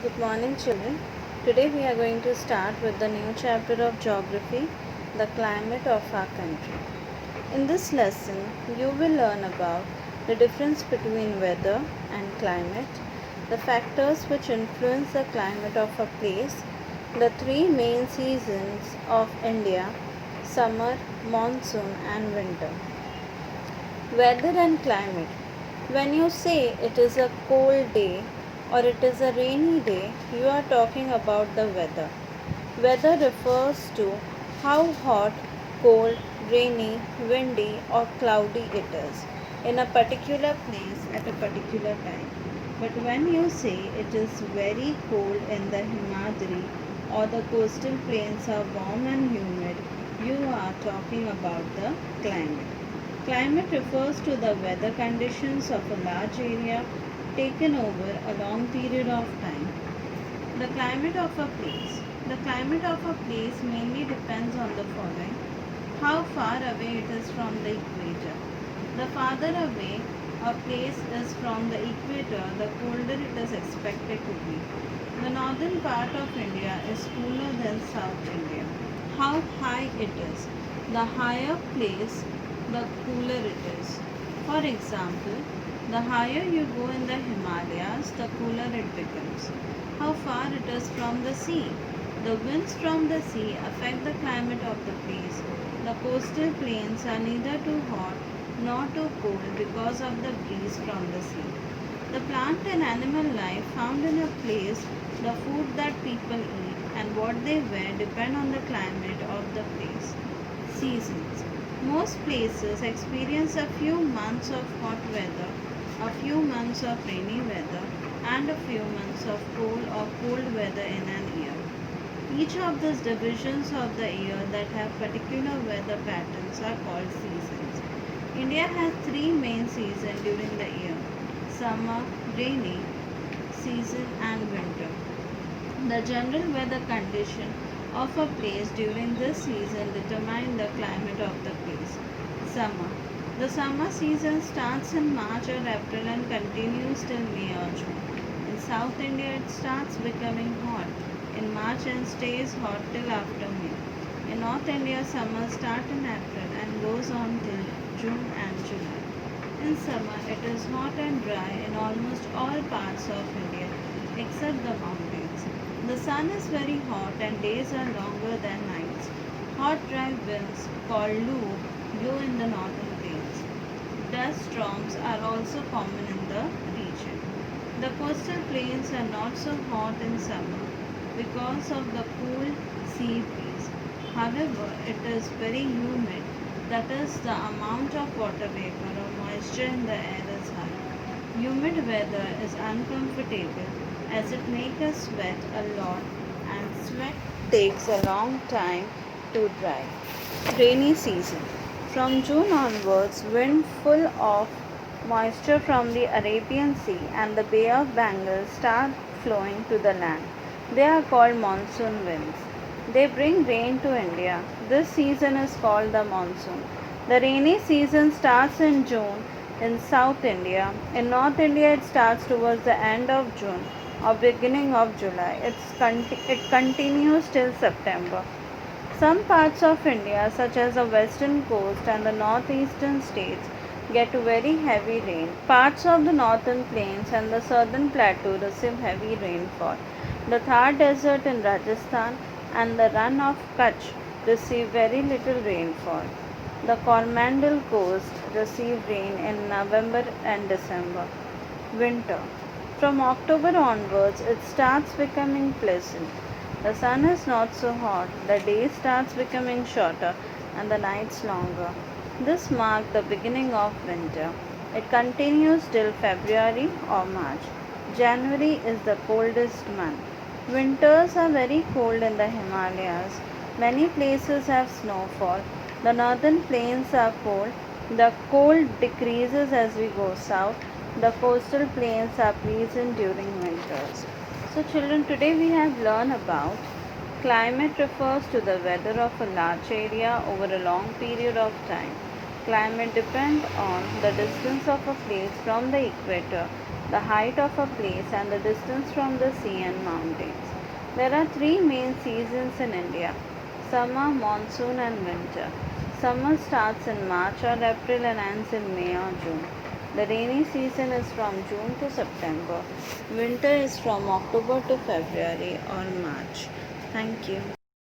Good morning, children. Today we are going to start with the new chapter of geography, the climate of our country. In this lesson, you will learn about the difference between weather and climate, the factors which influence the climate of a place, the three main seasons of India: summer, monsoon, and winter. Weather and climate. When you say it is a cold day or it is a rainy day, you are talking about the weather. Weather refers to how hot, cold, rainy, windy, or cloudy it is in a particular place at a particular time. But when you say it is very cold in the Himadri or the coastal plains are warm and humid, you are talking about the climate. Climate refers to the weather conditions of a large area taken over a long period of time. The climate of a place. The climate of a place mainly depends on the following: how far away it is from the equator. The farther away a place is from the equator, the colder it is expected to be. The northern part of India is cooler than South India. How high it is. The higher place, the cooler it is. For example, the higher you go in the Himalayas, the cooler it becomes. How far it is from the sea. The winds from the sea affect the climate of the place. The coastal plains are neither too hot nor too cold because of the breeze from the sea. The plant and animal life found in a place, the food that people eat, and what they wear depend on the climate of the place. Seasons. Most places experience a few months of hot weather, a few months of rainy weather, and a few months of cold or cold weather in an year. Each of these divisions of the year that have particular weather patterns are called seasons. India has three main seasons during the year: summer, rainy season, and winter. The general weather condition of a place during this season determine the climate of the place. Summer. The summer season starts in March or April and continues till May or June. In South India, it starts becoming hot in March and stays hot till after May. In North India, summer starts in April and goes on till June and July. In summer, it is hot and dry in almost all parts of India except the mountains. The sun is very hot and days are longer than nights. Hot dry winds called Loo blow in the northern plains. Dust storms are also common in the region. The coastal plains are not so hot in summer because of the cool sea breeze. However, it is very humid, that is, the amount of water vapor or moisture in the air is high. Humid weather is uncomfortable as it makes us sweat a lot and sweat takes a long time to dry. Rainy season. From June onwards, wind full of moisture from the Arabian Sea and the Bay of Bengal start flowing to the land. They are called monsoon winds. They bring rain to India. This season is called the monsoon. The rainy season starts in June in South India. In North India, it starts towards the end of June or beginning of July. It continues till September. Some parts of India, such as the western coast and the northeastern states, get very heavy rain. Parts of the northern plains and the southern plateau receive heavy rainfall. The Thar Desert in Rajasthan and the Run of Kutch receive very little rainfall. The Coromandel coast receive rain in November and December. Winter. From October onwards, it starts becoming pleasant. The sun is not so hot, the day starts becoming shorter and the nights longer. This marks the beginning of winter. It continues till February or March. January is the coldest month. Winters are very cold in the Himalayas. Many places have snowfall. The northern plains are cold. The cold decreases as we go south. The coastal plains are pleasant during winters. So children, today we have learned about climate refers to the weather of a large area over a long period of time. Climate depends on the distance of a place from the equator the height of a place, and the distance from the sea and mountains. There are three main seasons in India: summer, monsoon, and winter. Summer starts in March or April and ends in May or June. The rainy season is from June to September. Winter is from October to February or March. Thank you.